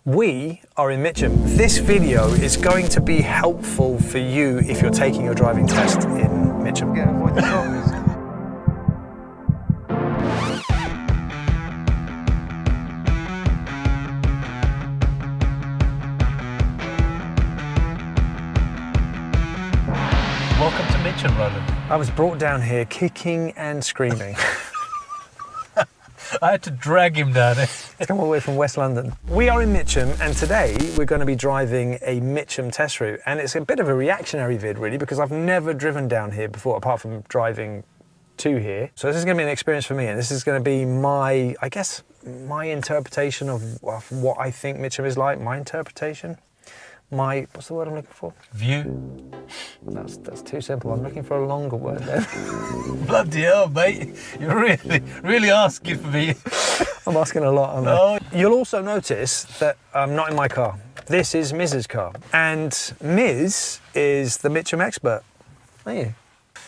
We are in Mitcham. This video is going to be helpful for you if you're taking your driving test in Mitcham. Yeah, avoid the problems. Welcome to Mitcham, Roland. I was brought down here kicking and screaming. I had to drag him down here. It's come all the way from West London. We are in Mitcham, and today we're going to be driving a Mitcham test route. And it's a bit of a reactionary vid, really, because I've never driven down here before, apart from driving to here. So this is going to be an experience for me, and this is going to be my, I guess, my interpretation of what I think Mitcham is like. My interpretation. What's the word I'm looking for? View. That's too simple. I'm looking for a longer word there. Bloody hell, mate. You're really asking for me. I'm asking a lot, aren't I? You'll also notice that I'm not in my car. This is Miz's car. And Miz is the Mitcham expert, aren't you?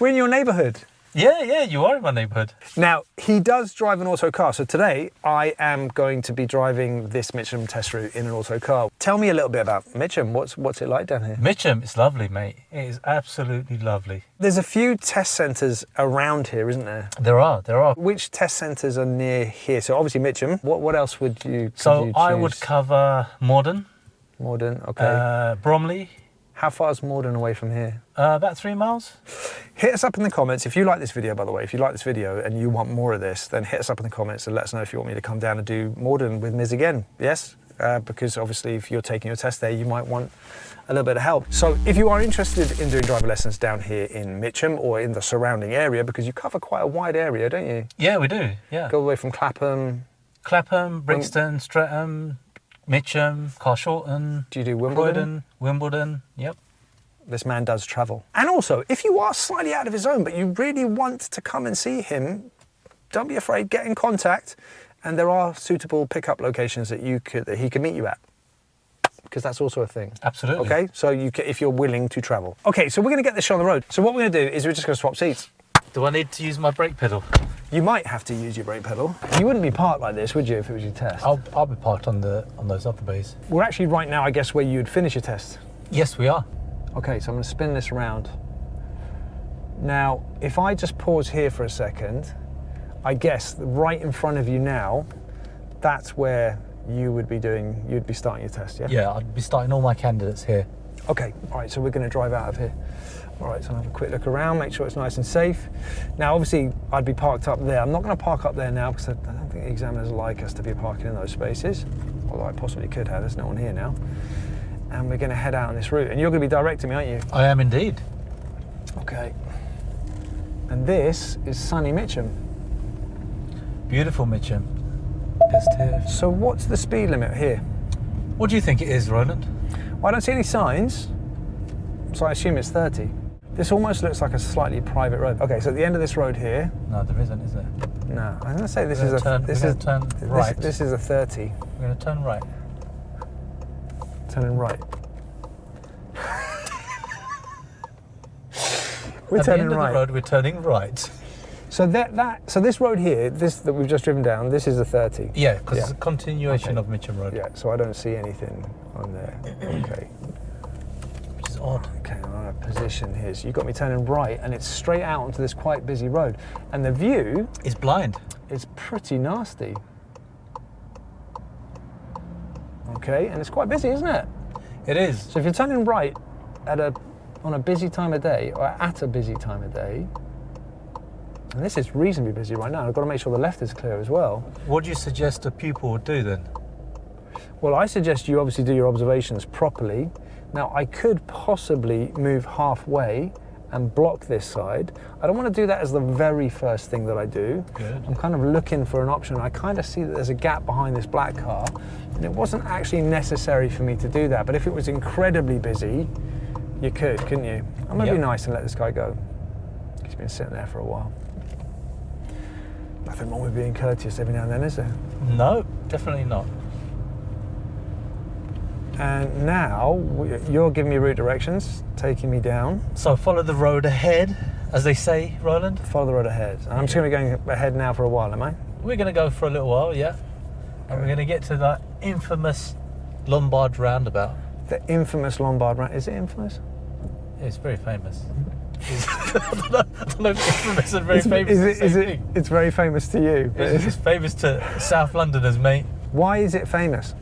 We're in your neighbourhood. Yeah, you are in my neighbourhood. Now, he does drive an auto car, so today I am going to be driving this Mitcham test route in an auto car. Tell me a little bit about Mitcham. What's it like down here? Mitcham is lovely, mate. It is absolutely lovely. There's a few test centres around here, isn't there? There are. Which test centres are near here? So obviously Mitcham. What else would you So I would cover Morden. Morden, okay. Bromley. How far is Morden away from here? About 3 miles. Hit us up in the comments if you like this video, by the way. If you like this video and you want more of this, then hit us up in the comments and let us know if you want me to come down and do Morden with Miz again. Yes? Because obviously if you're taking your test there, you might want a little bit of help. So if you are interested in doing driver lessons down here in Mitcham or in the surrounding area, because you cover quite a wide area, don't you? Yeah, we do, yeah. Go all the way from Clapham. Brixton, Streatham, Mitcham, Carshalton. Do you do Wimbledon? Croyden, Wimbledon, yep. This man does travel. And also, if you are slightly out of his zone, but you really want to come and see him, don't be afraid, get in contact. And there are suitable pickup locations that he can meet you at. Because that's also a thing. Absolutely. Okay, so if you're willing to travel. Okay, so we're gonna get this show on the road. So what we're gonna do is we're just gonna swap seats. Do I need to use my brake pedal? You might have to use your brake pedal. You wouldn't be parked like this, would you, if it was your test? I'll be parked on those other bays. We're actually right now, I guess, where you'd finish your test. Yes, we are. Okay, so I'm going to spin this around. Now, if I just pause here for a second, I guess right in front of you now, that's where you'd be starting your test, yeah? Yeah, I'd be starting all my candidates here. Okay, all right, so we're going to drive out of here. All right, so I'll have a quick look around, make sure it's nice and safe. Now, obviously, I'd be parked up there. I'm not going to park up there now because I don't think the examiners like us to be parking in those spaces, although I possibly could have. There's no one here now. And we're going to head out on this route. And you're going to be directing me, aren't you? I am indeed. Okay. And this is sunny Mitcham. Beautiful Mitcham. Just here. So what's the speed limit here? What do you think it is, Roland? Well, I don't see any signs, so I assume it's 30. This almost looks like a slightly private road. Okay, so at the end of this road here... No, there isn't, is there? No, I'm going to say this is a... turn right. This is a 30. We're going to turn right. Turning right. We're At turning the end of right. the road, we're turning right. So so this road here, that we've just driven down, this is a 30. Yeah, because it's a continuation of Mitcham Road. Yeah, so I don't see anything on there. Okay. Which is odd. Okay, I'm on a position here. So you've got me turning right, and it's straight out onto this quite busy road. And the view is blind. Is pretty nasty. Okay, and it's quite busy, isn't it? It is. So if you're turning right on a busy time of day, or at a busy time of day, and this is reasonably busy right now, I've got to make sure the left is clear as well. What do you suggest a pupil would do then? Well, I suggest you obviously do your observations properly. Now, I could possibly move halfway and block this side. I don't want to do that as the very first thing that I do. Good. I'm kind of looking for an option. I kind of see that there's a gap behind this black car, and it wasn't actually necessary for me to do that. But if it was incredibly busy, you couldn't you? I'm going to be nice and let this guy go. He's been sitting there for a while. Nothing wrong with being courteous every now and then, is there? No, definitely not. And now you're giving me route directions, taking me down. So follow the road ahead, as they say, Roland. Follow the road ahead. And I'm just going to be going ahead now for a while, am I? We're going to go for a little while, yeah. And we're going to get to that infamous Lombard Roundabout. The infamous Lombard round. Is it infamous? It's very famous. I don't know if infamous and very famous It's very famous to you. But It's famous to South Londoners, mate. why is it famous?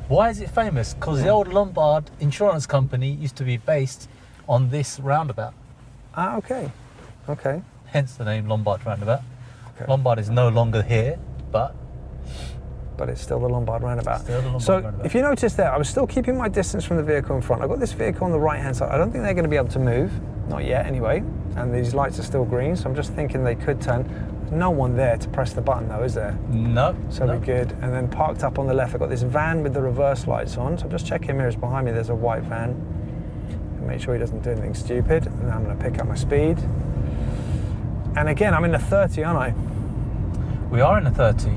Why is it famous? Because the old Lombard insurance company used to be based on this roundabout. Ah, okay. Okay. Hence the name Lombard Roundabout. Okay. Lombard is no longer here, but It's still the Lombard roundabout. Still the Lombard so roundabout. if you notice there, I was still keeping my distance from the vehicle in front. I've got this vehicle on the right-hand side. I don't think they're going to be able to move. Not yet, anyway. And these lights are still green, so I'm just thinking they could turn. There's no one there to press the button, though, is there? no. So no. we're good. And then parked up on the left, I've got this van with the reverse lights on. So I'm just checking mirrors behind me. There's a white van. Make sure he doesn't do anything stupid. And then I'm going to pick up my speed. And again, I'm in the 30, aren't I? We are in the 30.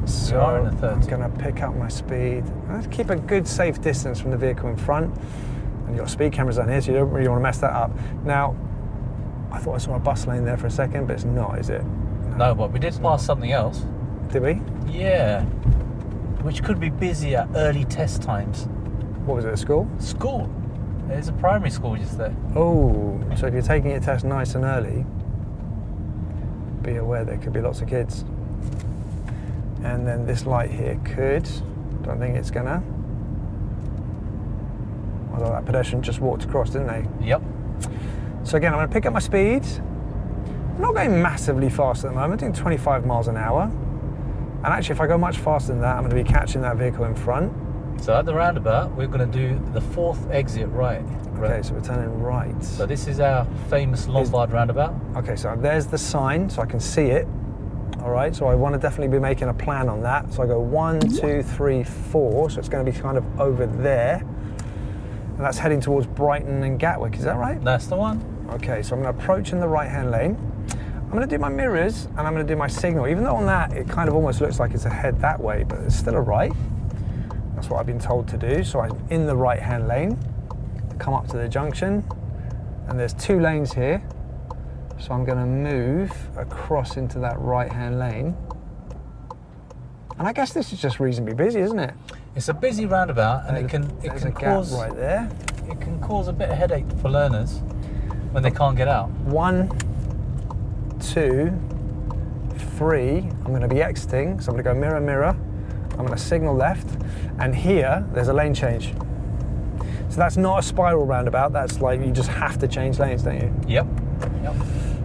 So We are in the 30. I'm going to pick up my speed. Let's keep a good safe distance from the vehicle in front. And you've got speed cameras on here, so you don't really want to mess that up. Now, I thought I saw a bus lane there for a second, but it's not, is it? No, but we did pass something else. Did we? Yeah. Which could be busy at early test times. What was it, a school? School. There's a primary school just there. Oh, so if you're taking your test nice and early, be aware there could be lots of kids. And then this light here could, don't think it's gonna. Although that pedestrian just walked across, didn't they? Yep. So again, I'm gonna pick up my speed. I'm not going massively fast at the moment, I'm doing 25 miles an hour. And actually, if I go much faster than that, I'm gonna be catching that vehicle in front. So at the roundabout, we're going to do the fourth exit right. Okay, so we're turning right. So this is our famous Lombard roundabout. Okay, so there's the sign, so I can see it. All right, so I want to definitely be making a plan on that. So I go 1, 2, 3, 4. So it's going to be kind of over there. And that's heading towards Brighton and Gatwick, is that right? That's the one. Okay, so I'm going to approach in the right-hand lane. I'm going to do my mirrors and I'm going to do my signal. Even though on that, it kind of almost looks like it's a head that way, but it's still a right. That's what I've been told to do. So I'm in the right-hand lane, come up to the junction, and there's 2 lanes here. So I'm going to move across into that right-hand lane. And I guess this is just reasonably busy, isn't it? It's a busy roundabout, and it can cause right there. It can cause a bit of headache for learners when they can't get out. 1, 2, 3. I'm going to be exiting, so I'm going to go mirror, mirror. I'm going to signal left, and here there's a lane change. So that's not a spiral roundabout. That's like you just have to change lanes, don't you? Yep. Yep.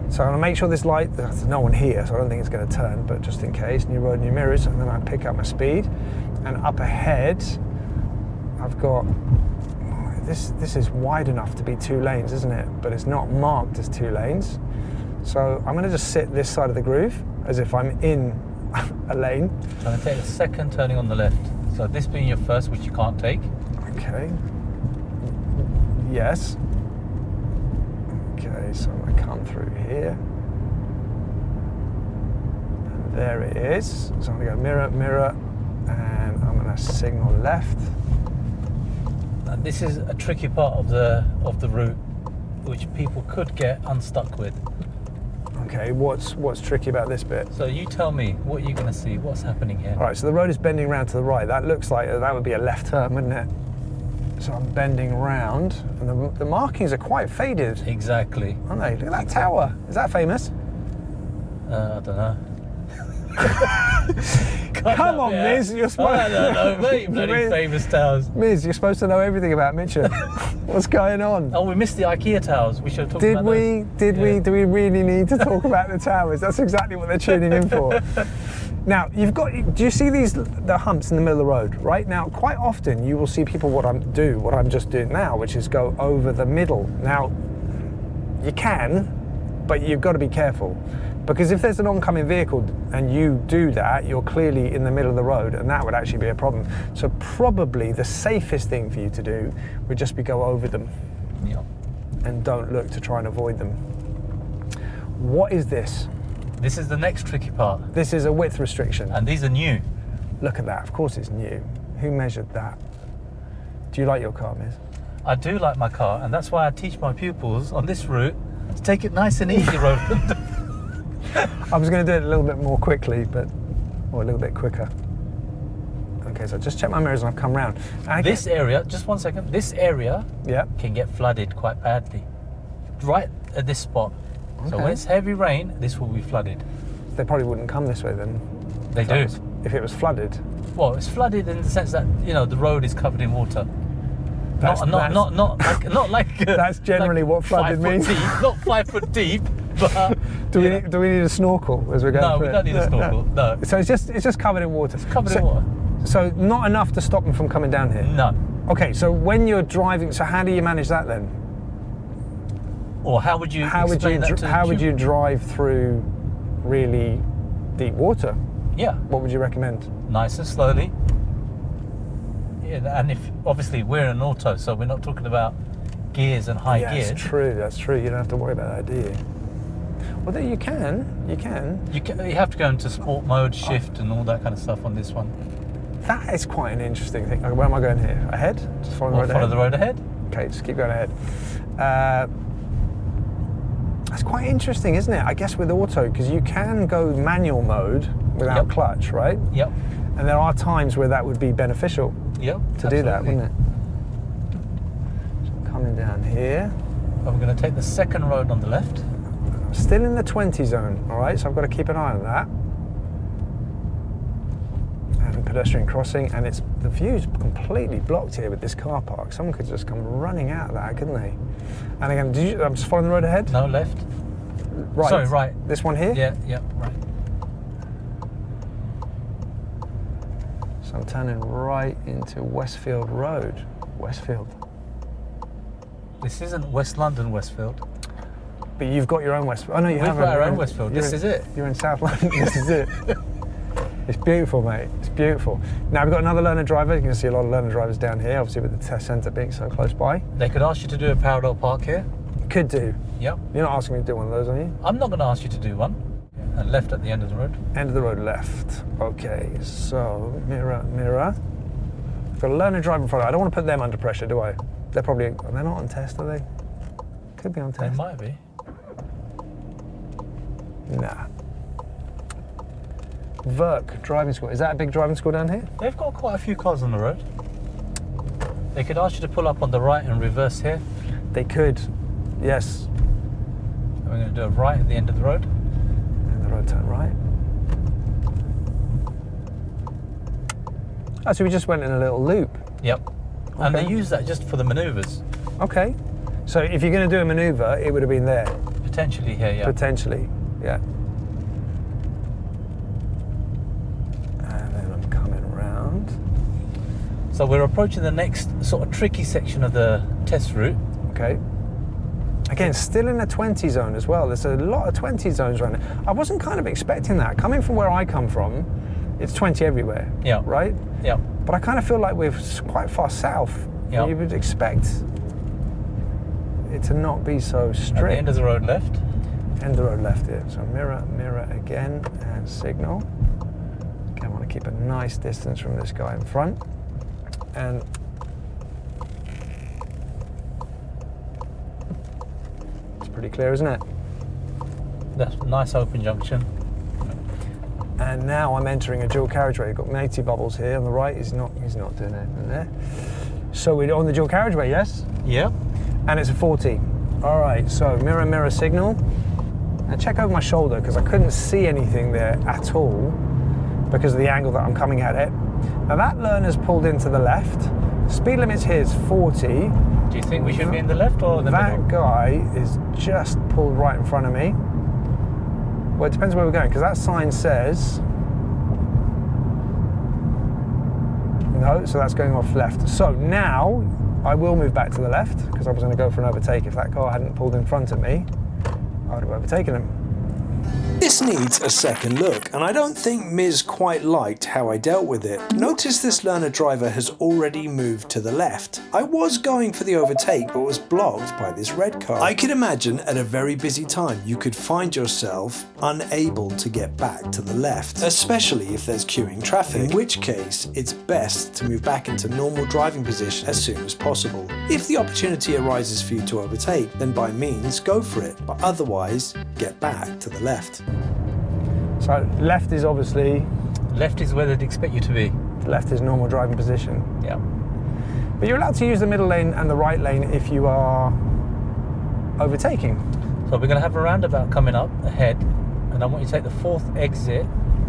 So I'm going to make sure this light, there's no one here, so I don't think it's going to turn, but just in case, new road, new mirrors, and then I pick up my speed. And up ahead, I've got, this is wide enough to be 2 lanes, isn't it? But it's not marked as 2 lanes. So I'm going to just sit this side of the groove as if I'm in a lane. So I'm going to take the second turning on the left. So this being your first, which you can't take. Okay. Yes. Okay, so I'm going to come through here. And there it is. So I'm going to go mirror, mirror, and I'm going to signal left. And this is a tricky part of the route, which people could get unstuck with. Okay, what's tricky about this bit? So you tell me, what are you going to see? What's happening here? All right, so the road is bending round to the right. That looks like that would be a left turn, wouldn't it? So I'm bending round, and the markings are quite faded. Exactly. Aren't they? Look at that tower. Is that famous? I don't know. Come on, Miz, you're supposed I don't know, mate. Bloody famous towers. Miz, you're supposed to know everything about Mitcham. What's going on? Oh, we missed the IKEA towers. We should have talked about those. Did we? Do we really need to talk about the towers? That's exactly what they're tuning in for. Now, do you see the humps in the middle of the road, right? Now, quite often you will see people what I'm just doing now, which is go over the middle. Now, you can, but you've got to be careful. Because if there's an oncoming vehicle and you do that, you're clearly in the middle of the road, and that would actually be a problem. So probably the safest thing for you to do would just be go over them. Yeah. And don't look to try and avoid them. What is this? This is the next tricky part. This is a width restriction. And these are new. Look at that, of course it's new. Who measured that? Do you like your car, Miz? I do like my car, and that's why I teach my pupils on this route to take it nice and easy, Roland. I was going to do it a little bit more quickly, or a little bit quicker. Okay, so just check my mirrors and I've come round. This area, just 1 second, this area yeah, can get flooded quite badly. Right at this spot. Okay. So when it's heavy rain, this will be flooded. they probably wouldn't come this way then. They do. If it was flooded. Well, it's flooded in the sense that, you know, the road is covered in water. That's Not like That's generally like what flooded 5 foot means. Deep, not 5 foot deep, but Do we need a snorkel as we're going? no, through we it? don't need a snorkel. No, So it's just covered in water. covered in water. So not enough to stop them from coming down here. No. Okay, so when you're driving, so how do you manage that then? Or how would you explain that to the how would you pupil? drive through really deep water? Yeah, What would you recommend? nice and slowly. Yeah, and if obviously we're in an auto, so we're not talking about gears and high gears. That's true. That's true. You don't have to worry about that, do you? Well, then you can. You have to go into sport mode, shift, and all that kind of stuff on this one. That is quite an interesting thing. Okay, where am I going here? Ahead? Just follow the Or road follow ahead? the road ahead. Okay, just keep going ahead. That's quite interesting, isn't it? I guess with auto, because you can go manual mode without Yep. clutch, right? Yep. And there are times where that would be beneficial Yep. to do that, absolutely. wouldn't it? Coming down here. And we're going to take the second road on the left. I'm still in the 20 zone, all right? So I've got to keep an eye on that. And pedestrian crossing, and the view's completely blocked here with this car park. Someone could just come running out of that, couldn't they? And again, I'm just following the road ahead? No, left. Right. Sorry, right. This one here? Yeah, right. So I'm turning right into Westfield Road. Westfield. This isn't West London, Westfield. But you've got your own Westfield. Oh no, you We've haven't. got our You're own in- Westfield. you're This in- is it. You're in South London. This is it. It's beautiful, mate. It's beautiful. Now we've got another learner driver. You can see a lot of learner drivers down here, obviously with the test centre being so close by. They could ask you to do a parallel park here. Could do. Yep. You're not asking me to do one of those, are you? I'm not going to ask you to do one. And left at the end of the road. End of the road left. Okay, so mirror. I've got a learner driver in front of me. I don't want to put them under pressure, do I? They're not on test, are they? Could be on They test. might be. Nah. Verk driving school. Is that a big driving school down here? They've got quite a few cars on the road. They could ask you to pull up on the right and reverse here. They could. Yes. And we're going to do a right at the end of the road. And the road turn right. Oh, so we just went in a little loop. Yep. And Okay. they use that just for the manoeuvres. Okay. So if you're going to do a manoeuvre, it would have been there. Potentially here, yeah. Potentially. Yeah. And then I'm coming around. So we're approaching the next sort of tricky section of the test route. Okay. Again, still in the 20 zone as well. There's a lot of 20 zones around here. I wasn't kind of expecting that. Coming from where I come from, it's 20 everywhere. Yeah. Right? Yep. But I kind of feel like we're quite far south. Yeah. You would expect it to not be so strict. At the end of the road left. End of the road left here. So mirror again, and signal. Okay, I want to keep a nice distance from this guy in front. And it's pretty clear, isn't it? That's a nice open junction. And now I'm entering a dual carriageway. You've got matey bubbles here on the right. He's not doing anything there. So we're on the dual carriageway, yes? Yep. And it's a 40. All right, so mirror signal. And check over my shoulder because I couldn't see anything there at all because of the angle that I'm coming at it. Now that learner's pulled into the left. Speed limit's here is 40. Do you think we should be in the left or the That middle? guy is just pulled right in front of me. Well, it depends where we're going because that sign says no, so that's going off left. So now I will move back to the left because I was going to go for an overtake. If that car hadn't pulled in front of me, I would have overtaken him. This needs a second look, and I don't think Miz quite liked how I dealt with it. Notice this learner driver has already moved to the left. I was going for the overtake, but was blocked by this red car. I could imagine at a very busy time you could find yourself unable to get back to the left, especially if there's queuing traffic, in which case it's best to move back into normal driving position as soon as possible. If the opportunity arises for you to overtake, then by means go for it, but otherwise get back to the left. So left is obviously Left is where they'd expect you to be. Left is normal driving position. Yeah. But you're allowed to use the middle lane and the right lane if you are overtaking. So we're going to have a roundabout coming up ahead, and I want you to take the 4th exit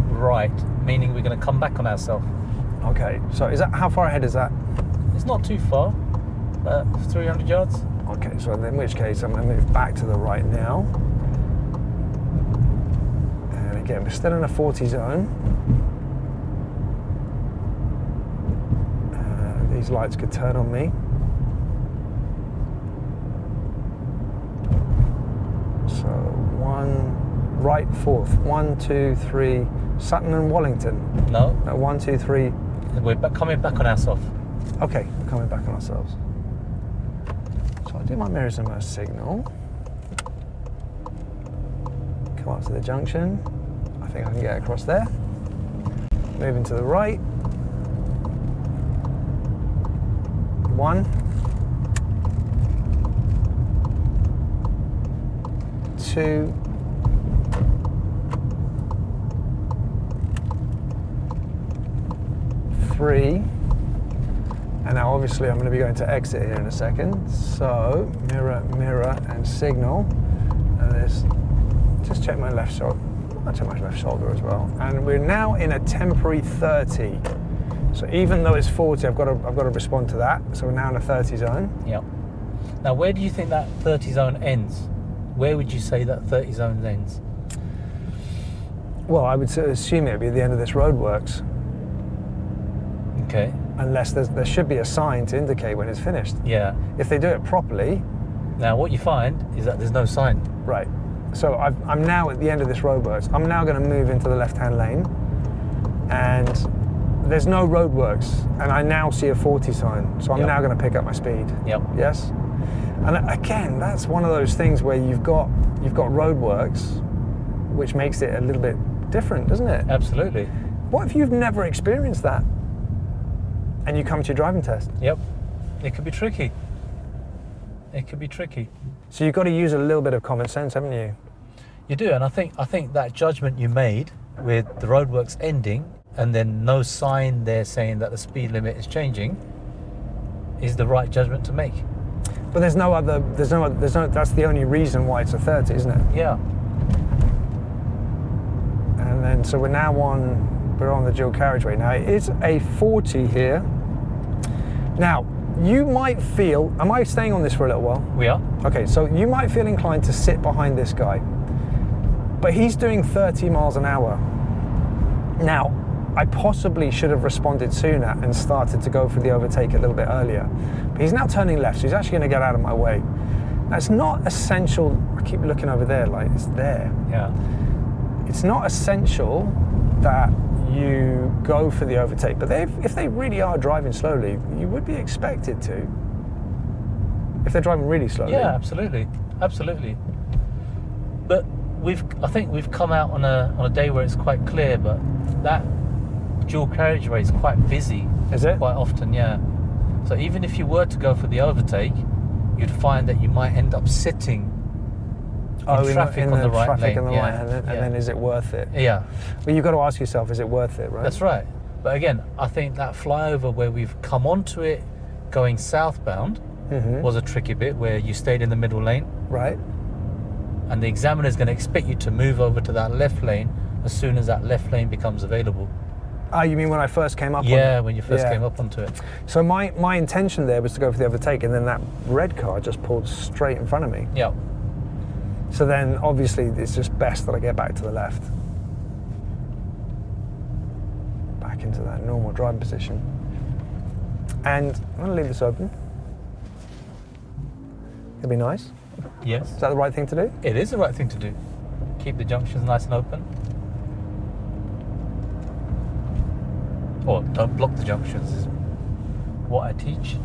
right, meaning we're going to come back on ourselves. Okay, so is that, how far ahead is that? It's not too far, 300 yards. Okay, so in which case I'm going to move back to the right now. And again, we're still in a 40 zone. These lights could turn on me. So right 4th. 1, 2, 3. Sutton and Wallington. No. 1, 2, 3. We're coming back on ourselves. Okay, we're coming back on ourselves. So I'll do my mirrors and my signal. Come up to the junction. I think I can get across there. Moving to the right. 1. 2. 3. And now obviously I'm going to be going to exit here in a second. So mirror, mirror and signal. And this, just check my left shoulder. I'll check my left shoulder as well. And we're now in a temporary 30. So even though it's 40, I've got to respond to that. So we're now in a 30 zone. Yep. Now where do you think that 30 zone ends? Where would you say that 30 zone ends? Well, I would assume it would be the end of this roadworks. Okay. Unless there should be a sign to indicate when it's finished. Yeah. If they do it properly. Now what you find is that there's no sign. Right. So I'm now at the end of this roadworks. I'm now going to move into the left-hand lane. And there's no roadworks. And I now see a 40 sign. So I'm now going to pick up my speed. Yep. Yes? And again, that's one of those things where you've got roadworks, which makes it a little bit different, doesn't it? Absolutely. What if you've never experienced that and you come to your driving test? Yep. It could be tricky. It could be tricky. So you've got to use a little bit of common sense, haven't you? You do, and I think that judgment you made with the roadworks ending and then no sign there saying that the speed limit is changing is the right judgment to make. But there's no, that's the only reason why it's a 30, isn't it? Yeah. And then, so we're on the dual carriageway. Now, it is a 40 here. Now, you might feel, am I staying on this for a little while? We are. Okay, so you might feel inclined to sit behind this guy, but he's doing 30 miles an hour. Now, I possibly should have responded sooner and started to go for the overtake a little bit earlier. But he's now turning left, so he's actually going to get out of my way. Now, it's not essential, I keep looking over there like it's there. Yeah. It's not essential that you go for the overtake, but if they really are driving slowly, you would be expected to. If they're driving really slowly. Yeah, absolutely. Absolutely. But I think we've come out on a day where it's quite clear, but that dual carriageway is quite busy. Is it? Quite often, yeah. So even if you were to go for the overtake, you'd find that you might end up sitting in traffic on the right lane. And then is it worth it? Yeah. Well, you've got to ask yourself, is it worth it, right? That's right. But again, I think that flyover where we've come onto it going southbound was a tricky bit where you stayed in the middle lane. Right. And the examiner is going to expect you to move over to that left lane as soon as that left lane becomes available. Oh, you mean when I first came up on it? Yeah, when you first came up onto it. So my intention there was to go for the overtake, and then that red car just pulled straight in front of me. Yeah. So then obviously it's just best that I get back to the left. Back into that normal driving position. And I'm going to leave this open. It'd be nice. Yes. Is that the right thing to do? It is the right thing to do. Keep the junctions nice and open. Or don't block the junctions is what I teach.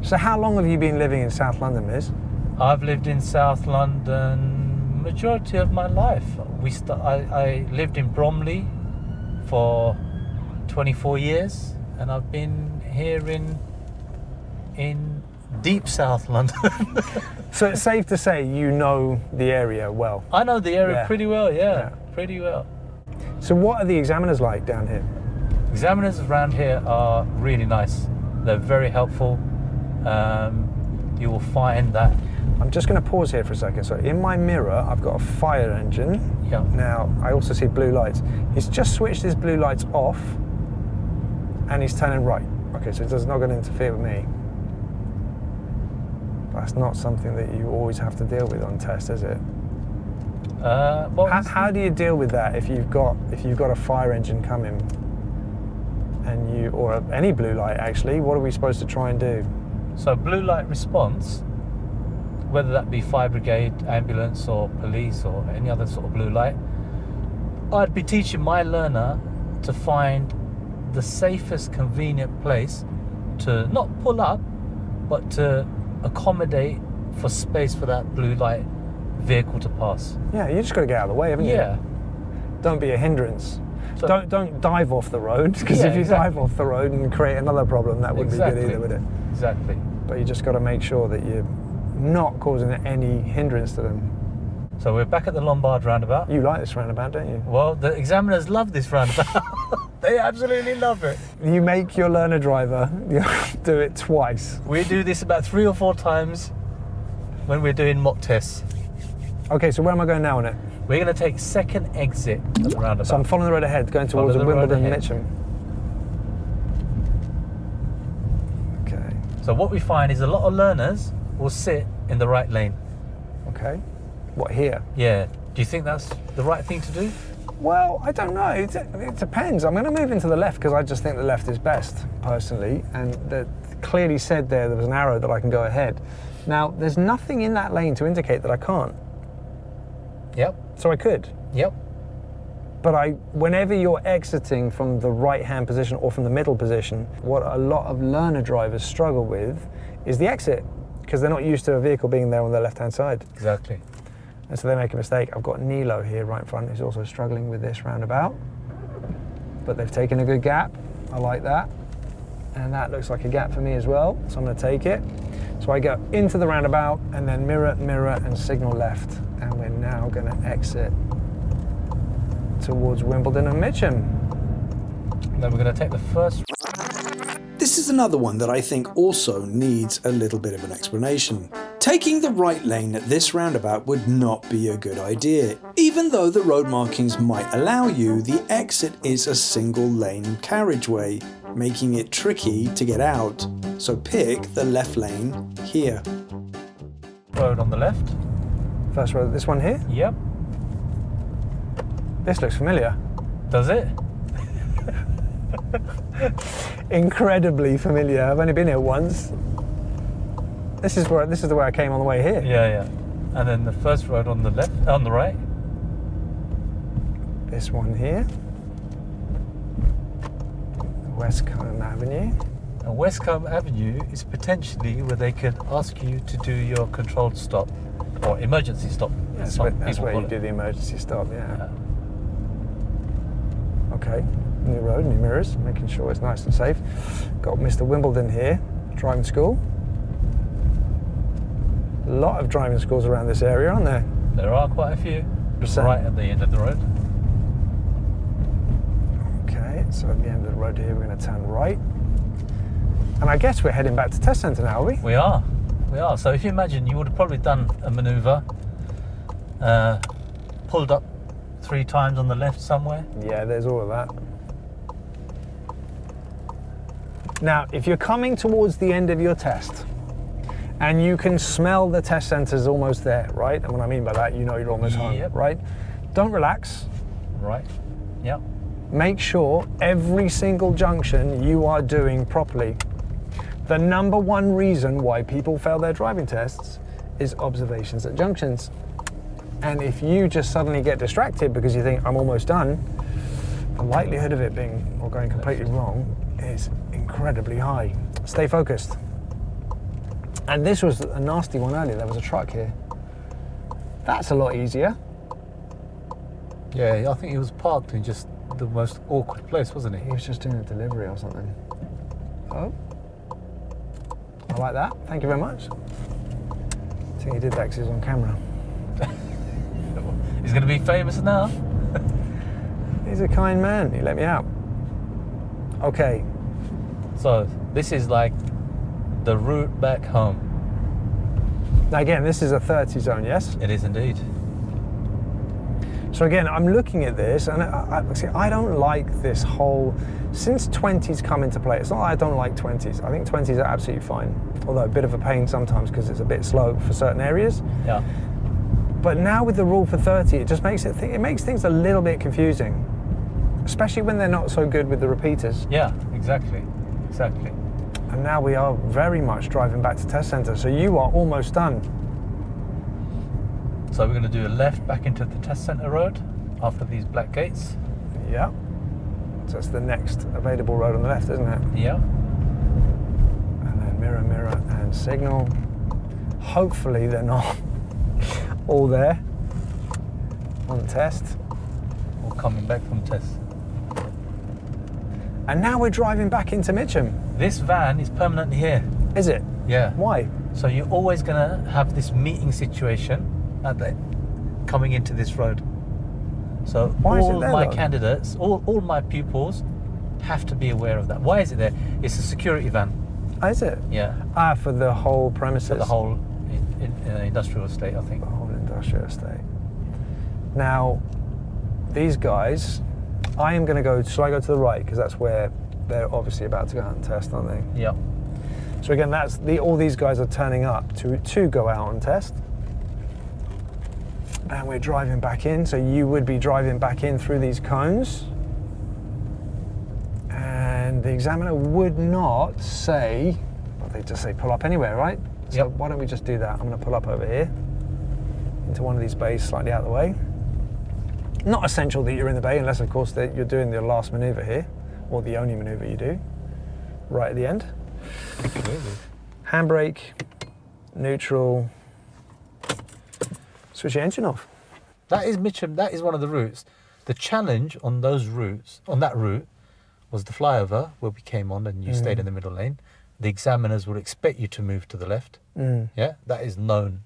So how long have you been living in South London, Miz? I've lived in South London majority of my life. I lived in Bromley for 24 years, and I've been here in deep South London. So it's safe to say you know the area well. I know the area Yeah. pretty well, yeah, pretty well. So what are the examiners like down here? Examiners around here are really nice. They're very helpful. You will find that. I'm just going to pause here for a second. So in my mirror, I've got a fire engine. Yeah. Now, I also see blue lights. He's just switched his blue lights off and he's turning right. Okay, so it's not going to interfere with me. That's not something that you always have to deal with on test, is it? Well, How do you deal with that if you've got a fire engine coming and or any blue light actually? What are we supposed to try and do? So blue light response, whether that be fire brigade, ambulance or police or any other sort of blue light, I'd be teaching my learner to find the safest convenient place to not pull up, but to accommodate for space for that blue light vehicle to pass. Yeah, you just got to get out of the way, haven't you? Yeah. Don't be a hindrance. So, Don't dive off the road, because Yeah, if you exactly. dive off the road and create another problem, that wouldn't be good either, would it? Exactly. But you just got to make sure that you're not causing any hindrance to them. So we're back at the Lombard roundabout. You like this roundabout, don't you? Well, the examiners love this roundabout. They absolutely love it. You make your learner driver do it twice. We do this about 3 or 4 times when we're doing mock tests. Okay, so where am I going now on it? We're going to take second exit at the roundabout. So I'm following the road ahead, going towards Follow the road Wimbledon, ahead. Mitcham. Okay, So what we find is a lot of learners will sit in the right lane. okay. What, here? Yeah. Do you think that's the right thing to do? Well, I don't know. It depends. I'm going to move into the left because I just think the left is best, personally. And clearly said there was an arrow that I can go ahead. Now, there's nothing in that lane to indicate that I can't. Yep. So I could. Yep. But whenever you're exiting from the right-hand position or from the middle position, what a lot of learner drivers struggle with is the exit, because they're not used to a vehicle being there on the left-hand side. Exactly. And so they make a mistake. I've got Nilo here right in front who's also struggling with this roundabout. But they've taken a good gap. I like that. And that looks like a gap for me as well, so I'm going to take it. So I go into the roundabout and then mirror, mirror and signal left. And we're now going to exit towards Wimbledon and Mitcham. Then we're going to take the first. This is another one that I think also needs a little bit of an explanation. Taking the right lane at this roundabout would not be a good idea. Even though the road markings might allow you, the exit is a single lane carriageway, making it tricky to get out. So pick the left lane here. Road on the left. First road, this one here. Yep. This looks familiar. Does it? Incredibly familiar. I've only been here once. This is the way I came on the way here. Yeah, yeah. And then the first road on the left, on the right. This one here. Westcombe Avenue. And Westcombe Avenue is potentially where they could ask you to do your controlled stop or emergency stop. That's some where people you call it. do the emergency stop, yeah. Yeah. Okay, new road, new mirrors, making sure it's nice and safe. Got Mr. Wimbledon here, driving school. A lot of driving schools around this area, aren't there? There are quite a few. Percent. Right at the end of the road. Okay, so at the end of the road here, we're going to turn right. And I guess we're heading back to test centre now, are we? We are. We are. So if you imagine, you would have probably done a manoeuvre, pulled up 3 times on the left somewhere. Yeah, there's all of that. Now, if you're coming towards the end of your test, and you can smell the test centre's almost there, right? And what I mean by that, you know you're almost home, Yep. right? Don't relax. Right. Yep. Make sure every single junction you are doing properly. The number one reason why people fail their driving tests is observations at junctions. And if you just suddenly get distracted because you think, I'm almost done, the likelihood of it being or going completely wrong is incredibly high. Stay focused. And this was a nasty one earlier. There was a truck here. That's a lot easier. Yeah, I think he was parked in just the most awkward place, wasn't he? He was just doing a delivery or something. Oh. I like that. Thank you very much. I think he did that because he was on camera. He's going to be famous now. He's a kind man. He let me out. Okay. So this is like the route back home. Now again, this is a 30 zone, yes? It is indeed. So again, I'm looking at this, and I don't like this whole, since 20s come into play, it's not that I don't like 20s. I think 20s are absolutely fine, although a bit of a pain sometimes because it's a bit slow for certain areas. Yeah. But now with the rule for 30, it just makes it makes things a little bit confusing, especially when they're not so good with the repeaters. Yeah, exactly. Exactly. And now we are very much driving back to test centre, so you are almost done. So we're going to do a left back into the test centre road after these black gates. Yeah. So it's the next available road on the left, isn't it? Yeah. And then mirror, mirror, and signal. Hopefully they're not all there on test. Or coming back from test. And now we're driving back into Mitcham. This van is permanently here. Is it? Yeah. Why? So you're always going to have this meeting situation at the, coming into this road. So Why is it all there, my though? candidates, all my pupils have to be aware of that. Why is it there? It's a security van. Oh, is it? Yeah. Ah, for the whole premises. For the whole industrial estate, I think. The whole industrial estate. Now, these guys, I am going to go, shall I go to the right? Because that's where they're obviously about to go out and test, aren't they? Yeah. So again, that's all these guys are turning up to go out and test. And we're driving back in, so you would be driving back in through these cones. And the examiner would not say, well, they just say pull up anywhere, right? So Yep. why don't we just do that? I'm going to pull up over here into one of these bays slightly out of the way. Not essential that you're in the bay unless, of course, that you're doing the last manoeuvre here, or the only manoeuvre you do, right at the end. Absolutely. Handbrake, neutral, switch your engine off. That is Mitcham. That is one of the routes. The challenge on those routes, on that route, was the flyover where we came on and you stayed in the middle lane. The examiners would expect you to move to the left. Yeah, that is known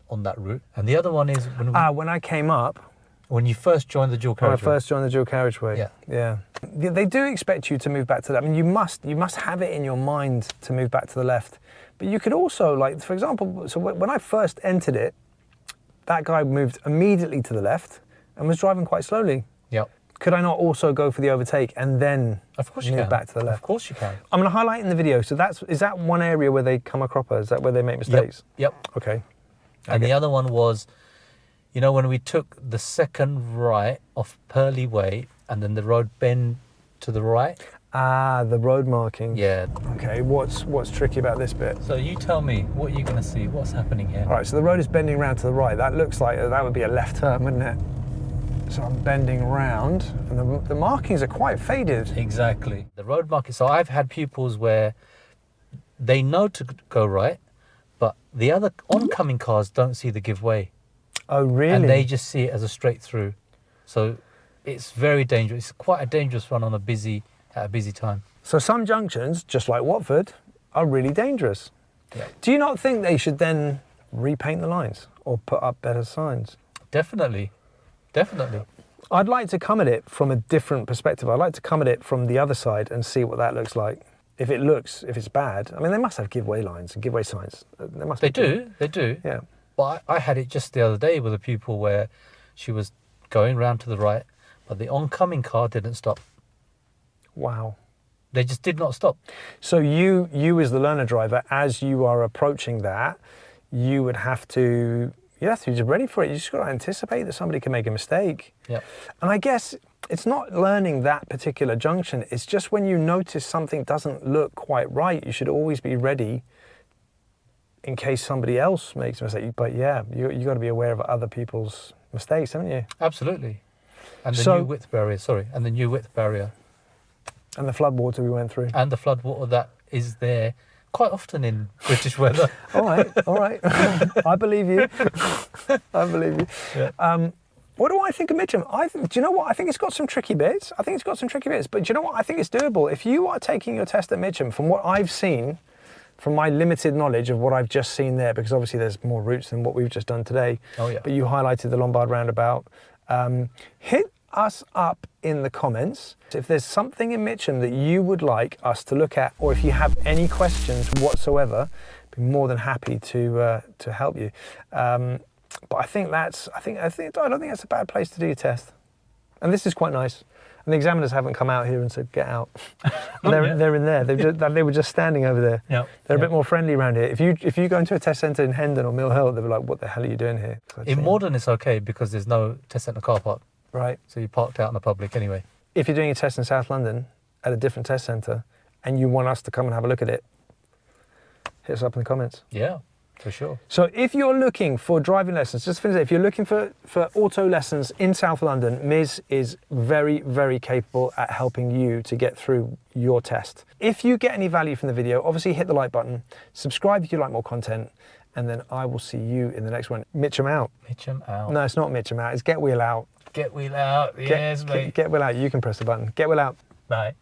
on that route. And the other one is When I came up, when you first joined the dual when I carriageway. first joined the dual carriageway. Yeah. They do expect you to move back to that. I mean, you must have it in your mind to move back to the left. But you could also, like, for example, so when I first entered it, that guy moved immediately to the left and was driving quite slowly. Yep. Could I not also go for the overtake and then Of course you move can. back to the left? Of course you can. I'm going to highlight in the video. So is that one area where they come a cropper? Is that where they make mistakes? Yep. Okay. And the other one was, you know, when we took the second right off Purley Way and then the road bend to the right. Ah, the road marking. Yeah. Okay, what's tricky about this bit? So you tell me, what are you going to see? What's happening here? All right, so the road is bending round to the right. That looks like that would be a left turn, wouldn't it? So I'm bending round, and the markings are quite faded. Exactly. The road marking. So I've had pupils where they know to go right, but the other oncoming cars don't see the give way. Oh, really? And they just see it as a straight through. So it's very dangerous. It's quite a dangerous run on at a busy time. So some junctions, just like Watford, are really dangerous. Yeah. Do you not think they should then repaint the lines or put up better signs? Definitely. Definitely. I'd like to come at it from a different perspective. I'd like to come at it from the other side and see what that looks like. If it's bad, I mean, they must have giveaway lines and giveaway signs. They do. Yeah. But I had it just the other day with a pupil where she was going round to the right, but the oncoming car didn't stop. Wow. They just did not stop. So you as the learner driver, as you are approaching that, you have to be just ready for it. You just got to anticipate that somebody can make a mistake. Yeah. And I guess it's not learning that particular junction. It's just when you notice something doesn't look quite right, you should always be ready in case somebody else makes a mistake. But yeah, you got to be aware of other people's mistakes, haven't you? Absolutely. And the new width barrier. And the floodwater we went through. And the floodwater that is there quite often in British weather. All right. I believe you. Yeah. What do I think of Mitcham? Do you know what? I think it's got some tricky bits. But do you know what? I think it's doable. If you are taking your test at Mitcham, from what I've seen, from my limited knowledge of what I've just seen there, because obviously there's more routes than what we've just done today. Oh, yeah. But you highlighted the Lombard roundabout. us up in the comments. If there's something in Mitcham that you would like us to look at, or if you have any questions whatsoever, be more than happy to help you. But I don't think that's a bad place to do your test. And this is quite nice. And the examiners haven't come out here and said, get out. They're in there. They were just standing over there. Yep. They're a bit more friendly around here. If you go into a test centre in Hendon or Mill Hill, they'll be like, what the hell are you doing here? In Morden, it's okay because there's no test centre car park. Right. So you're parked out in the public anyway. If you're doing a test in South London at a different test centre and you want us to come and have a look at it, hit us up in the comments. Yeah, for sure. So if you're looking for driving lessons, just finish it. If you're looking for auto lessons in South London, Miz is very, very capable at helping you to get through your test. If you get any value from the video, obviously hit the like button, subscribe if you like more content, and then I will see you in the next one. Mitcham out. Mitcham out. No, it's not Mitcham out. It's get wheel out. Get wheel out. Yes, mate. Get wheel out. You can press the button. Get wheel out. Bye.